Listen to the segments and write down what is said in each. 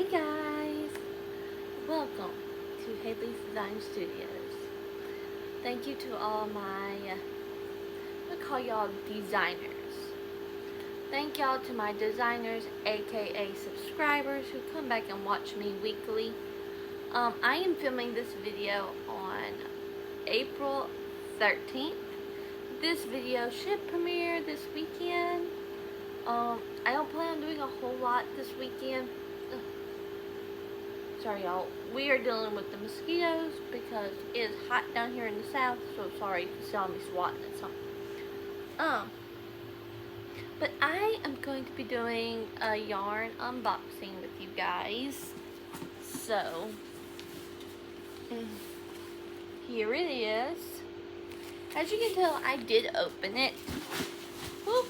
Hey guys, welcome to Haley's Design Studios. Thank you to all my, I call y'all designers. Thank y'all to my designers, aka subscribers, who come back and watch me weekly. I am filming this video on April 13th. This video should premiere this weekend. I don't plan on doing a whole lot this weekend. Sorry y'all, we are dealing with the mosquitoes because it is hot down here in the south, so sorry if you saw me swatting at something. But I am going to be doing a yarn unboxing with you guys. So, here it is. As you can tell, I did open it. Whoop.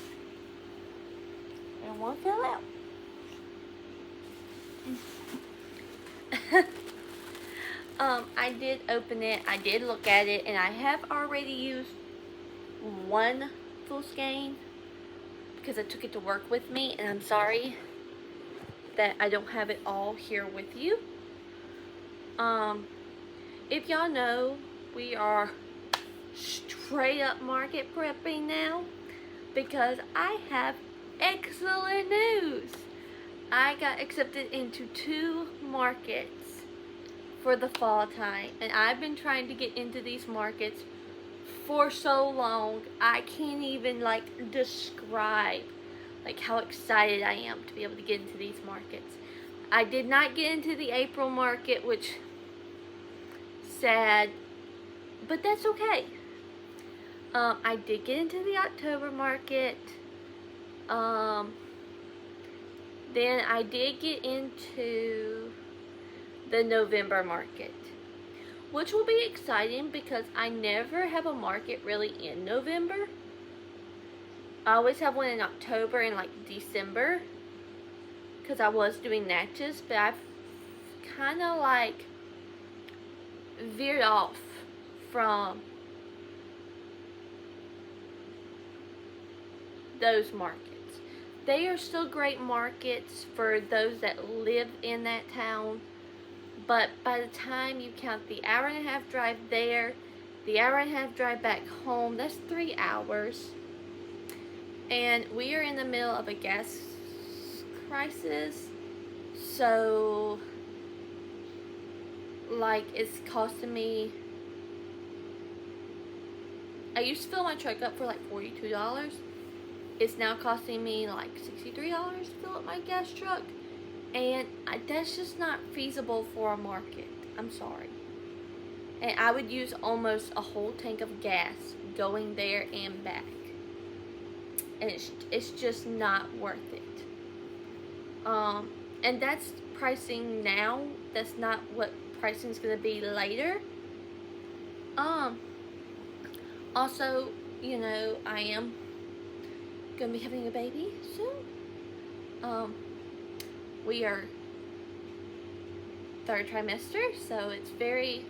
And one fell out. I did open it, I did look at it, and I have already used one full skein because I took it to work with me, and I'm sorry that I don't have it all here with you. If y'all know, we are straight up market prepping now because I have excellent news. I got accepted into 2 markets for the fall time, and I've been trying to get into these markets for so long. I can't even describe how excited I am to be able to get into these markets. I did not get into the April market, which sad, but that's okay. I did get into the October market. Then I did get into the November market, which will be exciting because I never have a market really in November. I always have one in October and December because I was doing Natchez, but I've kind of veered off from those markets. They are still great markets for those that live in that town, but by the time you count the hour and a half drive there, the hour and a half drive back home, that's 3 hours. And we are in the middle of a gas crisis, so it's costing me, I used to fill my truck up for $42. It's now costing me $63 to fill up my gas truck. And that's just not feasible for a market. I'm sorry. And I would use almost a whole tank of gas going there and back. And it's just not worth it. And that's pricing now. That's not what pricing is going to be later. Also, I am going to be having a baby soon. We are 3rd trimester, so it's very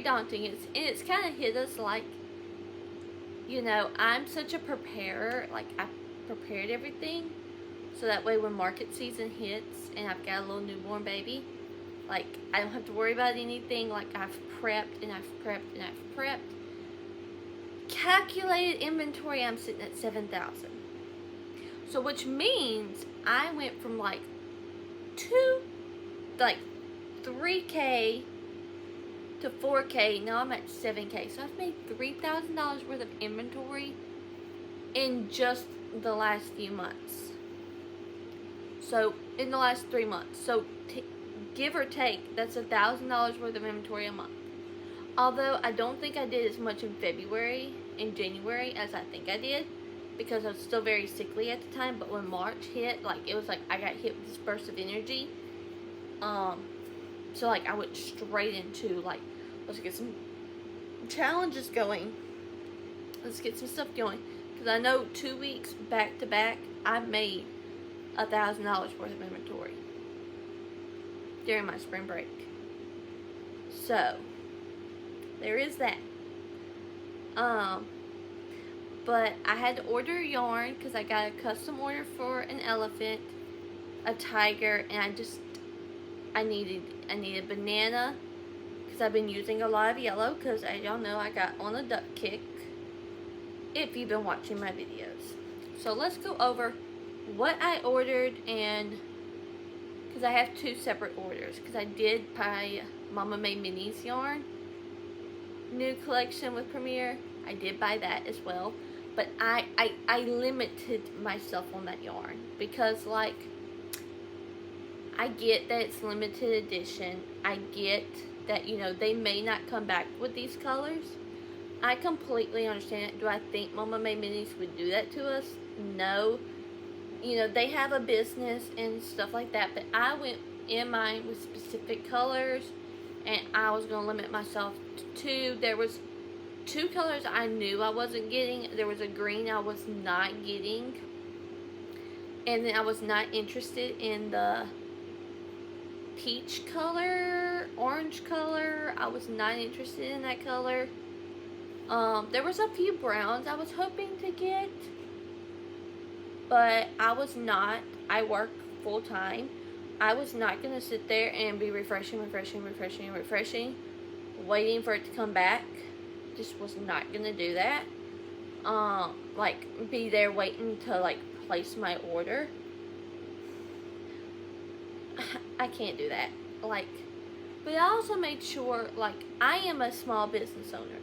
daunting. It's kind of hit us I'm such a preparer. I prepared everything, so that way when market season hits and I've got a little newborn baby, I don't have to worry about anything. I've prepped and I've prepped and I've prepped. Calculated inventory, I'm sitting at 7,000. So which means I went from 3K to 4K. Now I'm at 7K. So I've made $3,000 worth of inventory in just the last few months. So in the last 3 months. So give or take, that's $1,000 worth of inventory a month. Although I don't think I did as much in February and January as I think I did, because I was still very sickly at the time. But when March hit, it was I got hit with this burst of energy. So I went straight into let's get some challenges going. Let's get some stuff going. Because I know 2 weeks back to back, I made $1,000 worth of inventory during my spring break. So there is that. But I had to order yarn because I got a custom order for an elephant, a tiger, and I needed banana, because I've been using a lot of yellow, because as y'all know, I got on a duck kick if you've been watching my videos. So let's go over what I ordered, and because I have two separate orders, because I did buy Mama Made Minis yarn new collection with Premier. I did buy that as well, but I limited myself on that yarn, because like, I get that it's limited edition. I get that, you know, they may not come back with these colors. I completely understand it. Do I think Mama Made Minis would do that to us? No. You know, they have a business and stuff like that, but I went in mind with specific colors, and I was going to limit myself to two. There was two colors I knew I wasn't getting. There was a green I was not getting, and then I was not interested in the peach color, orange color. I was not interested in that color. There was a few browns I was hoping to get, but I was not. I work full time. I was not going to sit there and be refreshing, waiting for it to come back. Just was not going to do that. Like, be there waiting to, like, place my order. I can't do that. Like, but I also made sure, like, I am a small business owner.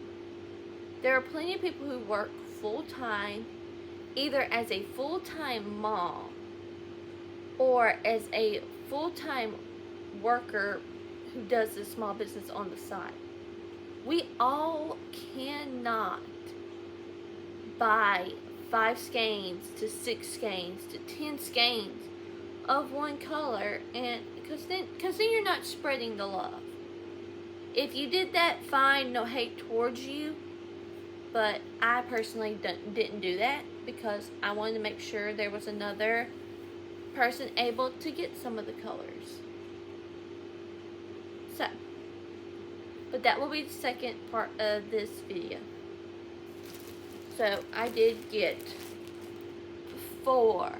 There are plenty of people who work full-time, either as a full-time mom or as a full-time worker who does this small business on the side. We all cannot buy 5 skeins to 6 skeins to 10 skeins of one color, and because then you're not spreading the love. If you did that, fine, no hate towards you, but I personally didn't do that, because I wanted to make sure there was another person able to get some of the colors. So, but that will be the second part of this video. So I did get 4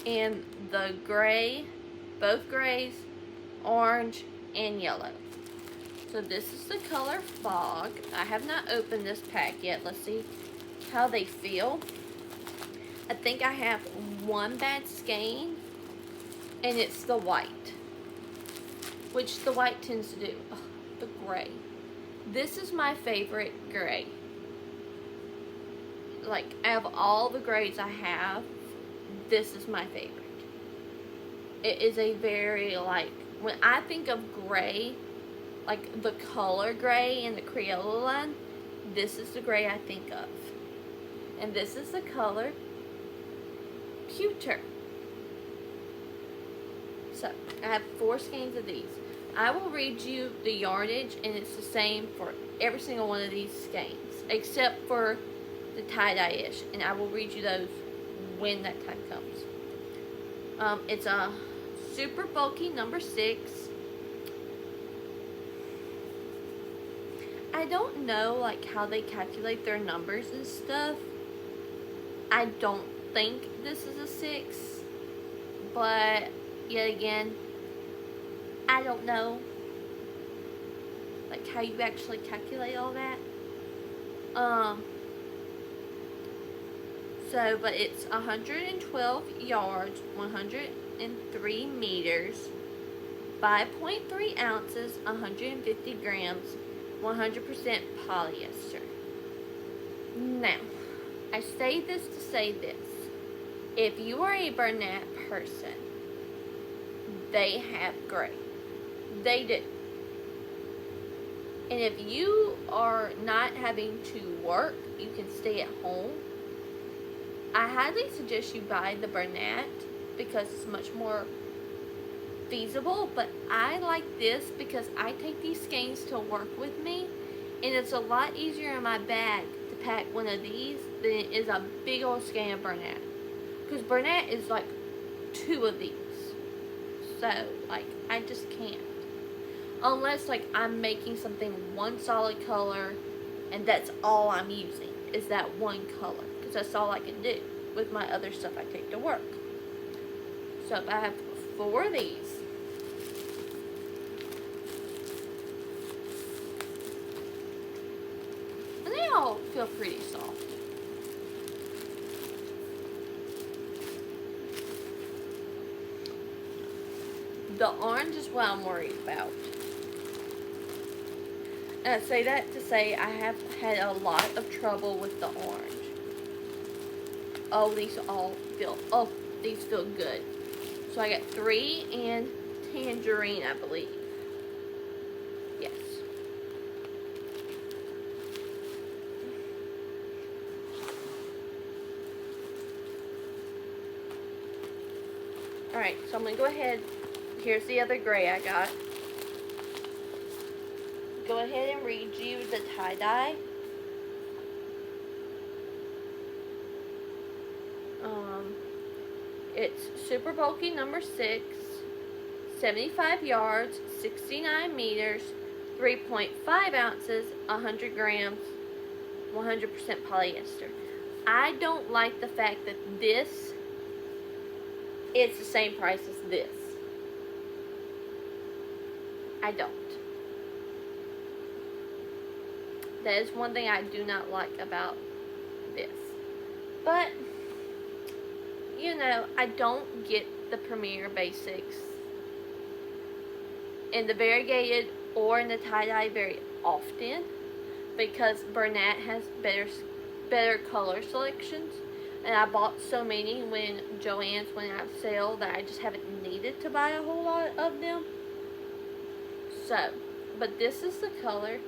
in the gray, both grays, orange, and yellow. So this is the color Fog. I have not opened this pack yet. Let's see how they feel. I think I have one bad skein, and it's the white, which the white tends to do. Ugh, the gray. This is my favorite gray. Like, out of all the grays I have, this is my favorite. It is a very, like, when I think of gray, like the color gray in the Crayola line, this is the gray I think of. And this is the color Pewter. So, I have 4 skeins of these. I will read you the yardage, and it's the same for every single one of these skeins, except for the tie-dye-ish, and I will read you those when that time comes. It's a super bulky number 6. I don't know, like, how they calculate their numbers and stuff. I don't think this is a 6, but yet again, I don't know, like, how you actually calculate all that. So, but it's 112 yards, 103 meters, 5.3 ounces, 150 grams, 100% polyester. Now, I say this to say this. If you are a Bernat person, they have gray. They do. And if you are not having to work, you can stay at home, I highly suggest you buy the Bernat, because it's much more feasible. But I like this because I take these skeins to work with me, and it's a lot easier in my bag to pack one of these than it is a big old skein of Bernat, because Bernat is like 2 of these. So, like, I just can't, unless, like, I'm making something one solid color and that's all I'm using is that one color, because that's all I can do with my other stuff I take to work. So I have 4 of these. feel pretty soft. The orange is what I'm worried about. And I say that to say I have had a lot of trouble with the orange. Oh, these feel good. So I got 3 and tangerine, I believe. Yes. Alright, so I'm going to go ahead. Here's the other gray I got. Go ahead and read you the tie-dye. It's super bulky number 6, 75 yards, 69 meters, 3.5 ounces, 100 grams, 100% polyester. I don't like the fact that this, it's the same price as this. I don't. That is one thing I do not like about this. But, you know, I don't get the Premier Basics in the variegated or in the tie-dye very often because Bernat has better color selections, and I bought so many when Joann's went out of sale that I just haven't needed to buy a whole lot of them. So, but this is the color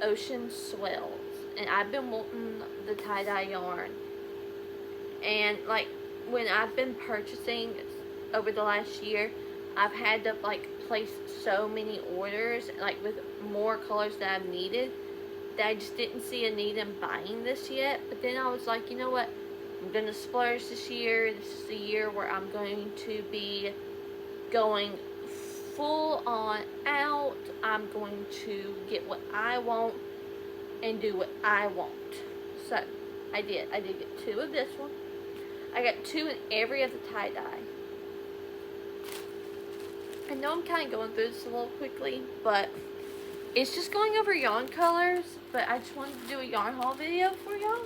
Ocean Swells, and I've been wanting the tie-dye yarn, and like when I've been purchasing over the last year, I've had to like place so many orders like with more colors that I've needed that I just didn't see a need in buying this yet. But then I was like, you know what, I'm gonna splurge this year. This is the year where I'm going to be going full on out. I'm going to get what I want and do what I want. So I did get 2 of this one. I got 2 in every of the tie-dye. I know I'm kind of going through this a little quickly, but it's just going over yarn colors, but I just wanted to do a yarn haul video for y'all.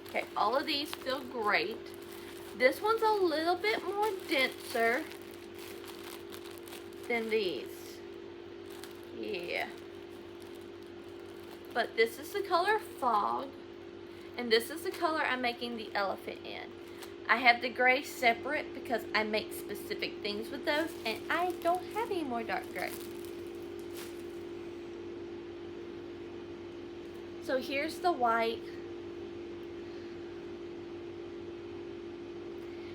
Okay, all of these feel great. This one's a little bit more denser than these. Yeah. But this is the color Fog, and this is the color I'm making the elephant in. I have the gray separate because I make specific things with those, and I don't have any more dark gray. So here's the white.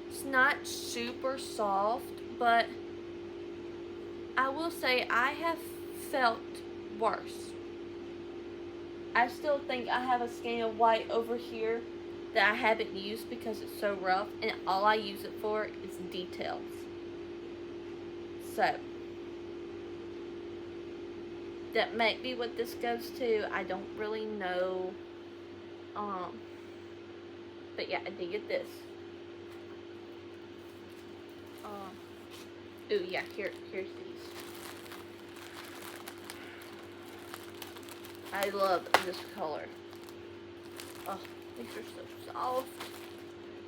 It's not super soft, but I will say I have felt worse. I still think I have a skein of white over here that I haven't used because it's so rough, and all I use it for is details. So that might be what this goes to. I don't really know. But yeah, I did get this. Ooh yeah, here's these. I love this color. Oh, these are so soft.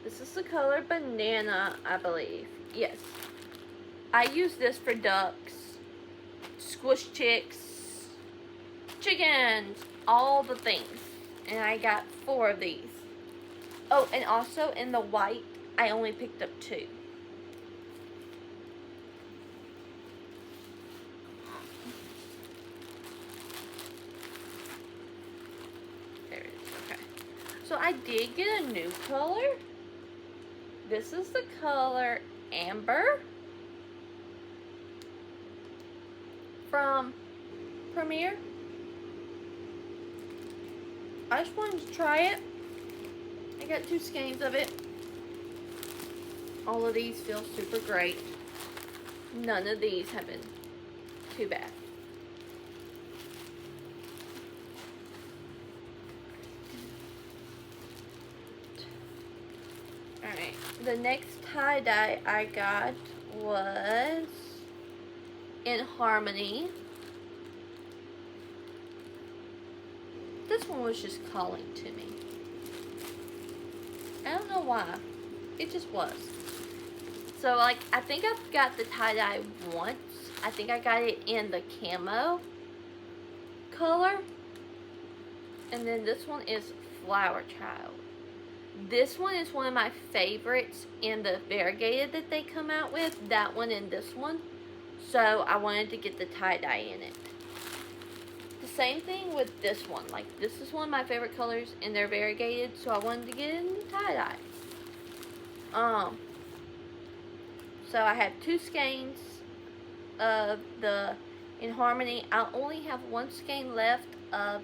This is the color Banana, I believe. Yes. I use this for ducks, squish chicks, chickens, all the things. And I got 4 of these. Oh, and also in the white, I only picked up 2. So I did get a new color. This is the color Amber from Premier. I just wanted to try it. I got 2 skeins of it. All of these feel super great. None of these have been too bad. Alright, the next tie-dye I got was in Harmony. This one was just calling to me. I don't know why. It just was. So, like, I think I've got the tie-dye once. I think I got it in the camo color. And then this one is Flower Child. This one is one of my favorites in the variegated that they come out with. That one and this one. So, I wanted to get the tie-dye in it. The same thing with this one. Like, this is one of my favorite colors and they're variegated. So, I wanted to get it in the tie-dye. So I have 2 skeins of the In Harmony. I only have 1 skein left of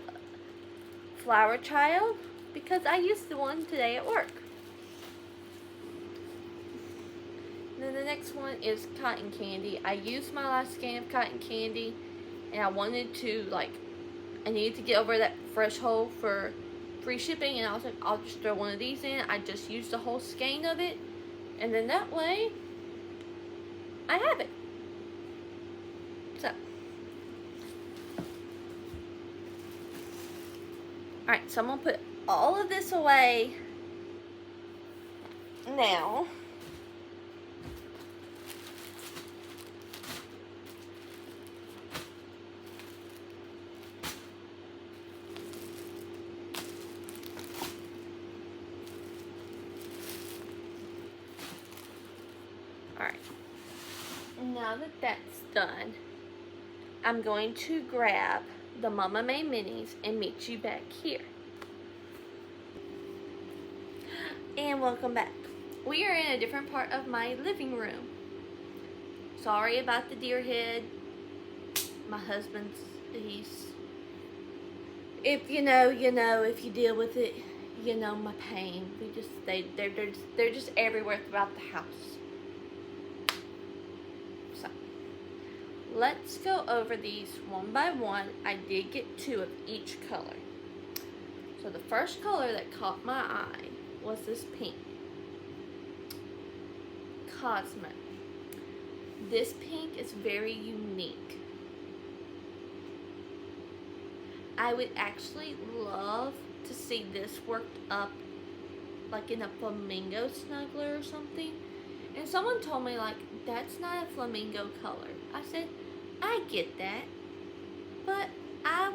Flower Child because I used the one today at work. And then the next one is Cotton Candy. I used my last skein of Cotton Candy and I wanted to, like, I needed to get over that threshold for free shipping, and I was like, I'll just throw one of these in. I just used the whole skein of it, and then that way I have it. So, alright, so I'm going to put all of this away now. Alright. Now that that's done, I'm going to grab the Mama May Minis and meet you back here. And welcome back. We are in a different part of my living room. Sorry about the deer head. My husband's, if you know, you know. If you deal with it, you know my pain. They're just everywhere throughout the house. So, let's go over these one by one. I did get 2 of each color. So the first color that caught my eye was this pink. Cosmo. This pink is very unique. I would actually love to see this worked up like in a flamingo snuggler or something. And someone told me, like, that's not a flamingo color. I said, I get that, but I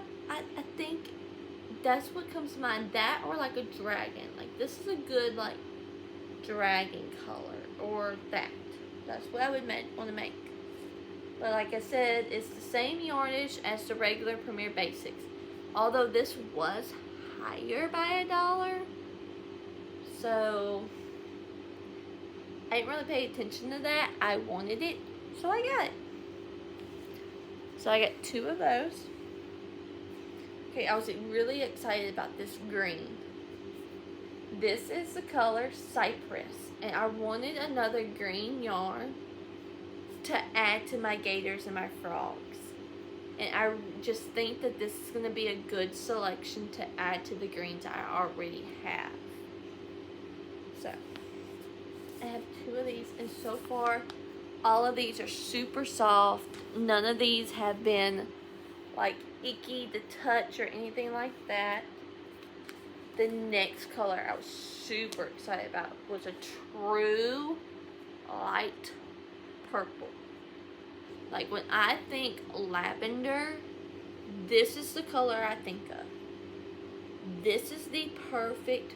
think that's what comes to mind. That or like a dragon. Like, this is a good, like, dragon color, or that. That's what I would want to make. But like I said, it's the same yardage as the regular Premier Basics. Although this was higher by $1. So I didn't really pay attention to that. I wanted it, so I got it. So I got 2 of those. Okay, I was really excited about this green. This is the color Cypress, and I wanted another green yarn to add to my gators and my frogs. And I just think that this is going to be a good selection to add to the greens I already have. So, I have 2 of these, and so far, all of these are super soft. None of these have been, like, icky to touch or anything like that. The next color I was super excited about was a true light purple. Like, when I think lavender, this is the color I think of. This is the perfect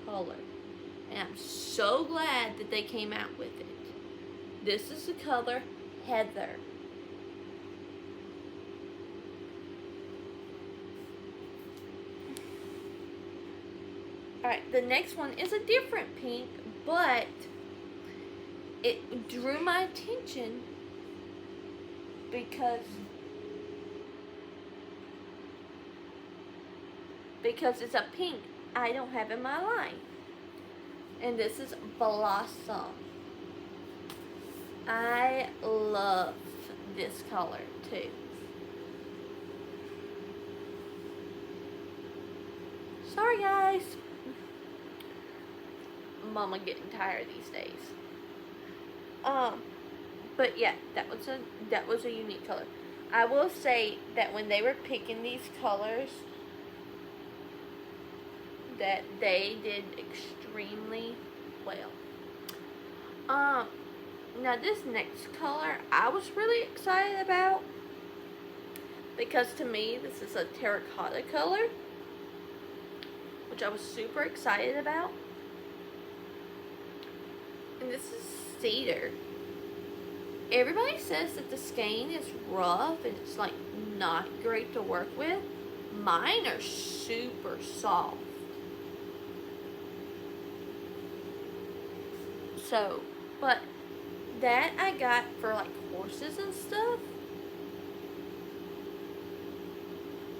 color. And I'm so glad that they came out with it. This is the color Heather. Alright, the next one is a different pink, but it drew my attention because it's a pink I don't have in my line. And this is Blossom. I love this color too. Sorry guys. Mama getting tired these days. But yeah, that was a unique color. I will say that when they were picking these colors, that they did extremely well. Now this next color I was really excited about, because to me this is a terracotta color, which I was super excited about. And this is cedar. Everybody says that the skein is rough and it's like not great to work with. Mine are super soft. So, but that I got for like horses and stuff.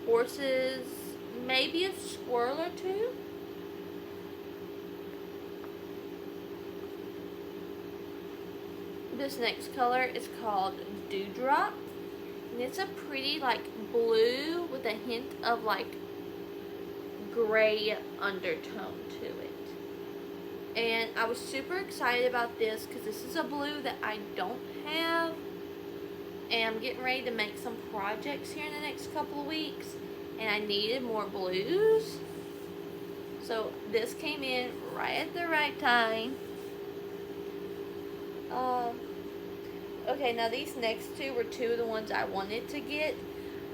Horses, maybe a squirrel or two. This next color is called Dewdrop. And it's a pretty like blue with a hint of like gray undertone to it. And I was super excited about this because this is a blue that I don't have. And I'm getting ready to make some projects here in the next couple of weeks. And I needed more blues. So this came in right at the right time. Okay, now these next two were two of the ones I wanted to get.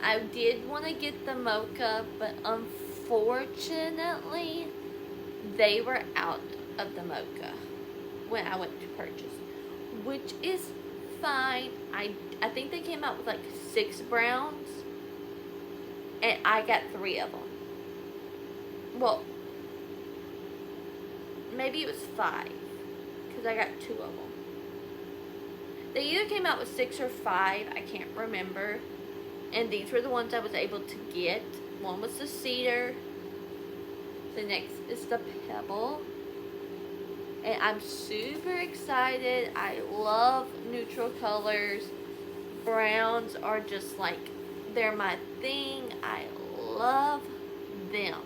I did want to get the mocha, but unfortunately, they were out of the mocha when I went to purchase, which is fine. I think they came out with like 6 browns, and I got 3 of them. Well, maybe it was 5, because I got 2 of them. They either came out with 6 or 5, I can't remember. And these were the ones I was able to get. One was the cedar. The next is the pebble. And I'm super excited. I love neutral colors. Browns are just like, they're my thing. I love them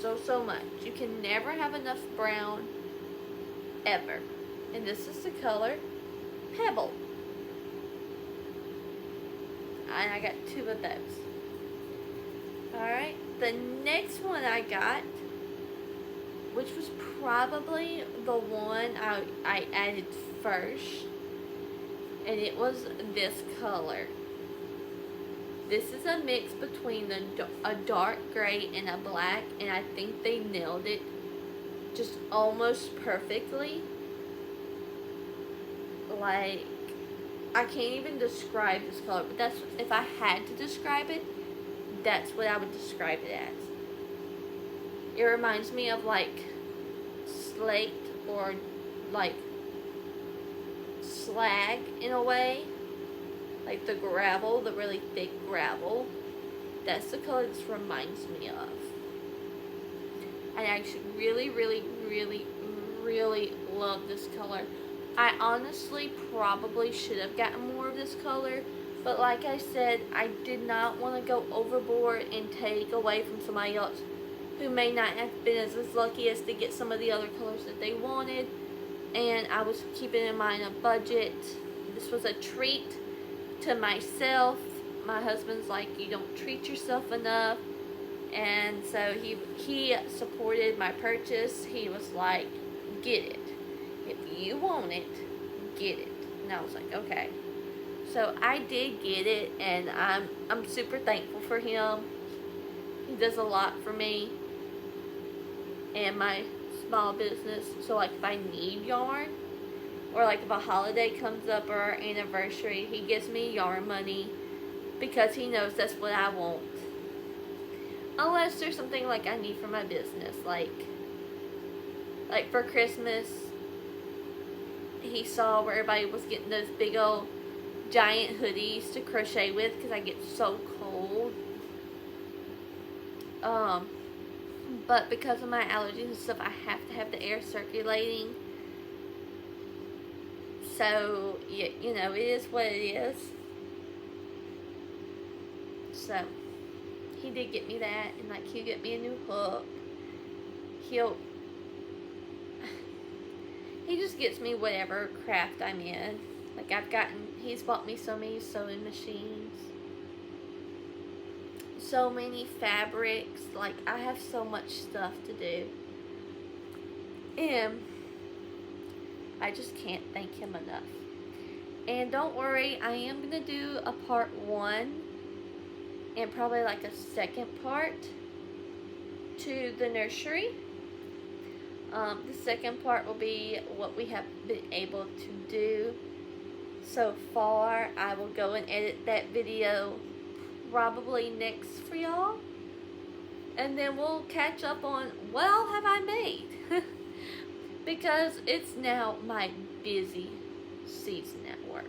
so much. You can never have enough brown, ever. And this is the color Pebble. And I got 2 of those. Alright, the next one I got, which was probably the one I added first, and it was this color. This is a mix between a dark gray and a black, and I think they nailed it just almost perfectly. Like, I can't even describe this color, but that's, if I had to describe it, that's what I would describe it as. It reminds me of like slate or like slag in a way. Like the gravel, the really thick gravel. That's the color this reminds me of. I actually really love this color. I honestly probably should have gotten more of this color, but like I said, I did not want to go overboard and take away from somebody else who may not have been as lucky as to get some of the other colors that they wanted. And I was keeping in mind a budget. This was a treat to myself. My husband's like, you don't treat yourself enough. And so he supported my purchase. He was like, get it. If you want it, get it. And I was like, okay. So I did get it, and I'm super thankful for him. He does a lot for me and my small business. So like if I need yarn, or like if a holiday comes up or our anniversary, he gives me yarn money because he knows that's what I want. Unless there's something like I need for my business, like for Christmas, he saw where everybody was getting those big old giant hoodies to crochet with because I get so cold. But because of my allergies and stuff, I have to have the air circulating. So, you know, it is what it is. So, he did get me that, and like he'll get me a new hook. He just gets me whatever craft I'm in. Like he's bought me so many sewing machines, so many fabrics. Like I have so much stuff to do. And I just can't thank him enough. And don't worry, I am going to do a part 1 and probably like a second part to the nursery. The second part will be what we have been able to do so far. I will go and edit that video probably next for y'all. And then we'll catch up on what all have I made. Because it's now my busy season at work.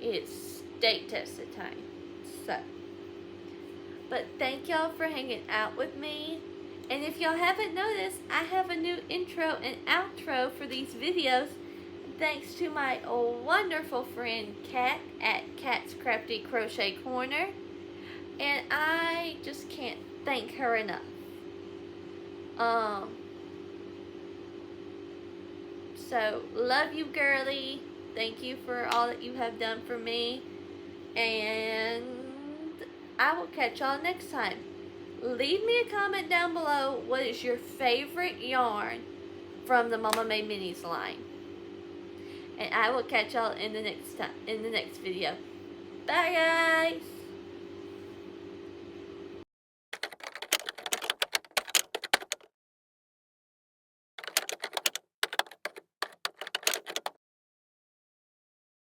It's state tested time. So, but thank y'all for hanging out with me. And if y'all haven't noticed, I have a new intro and outro for these videos. Thanks to my wonderful friend Kat at Kat's Crafty Crochet Corner. And I just can't thank her enough. So, love you, girly. Thank you for all that you have done for me. And I will catch y'all next time. Leave me a comment down below. What is your favorite yarn from the Mama Made Minis line? And I will catch y'all in the next video. Bye, guys.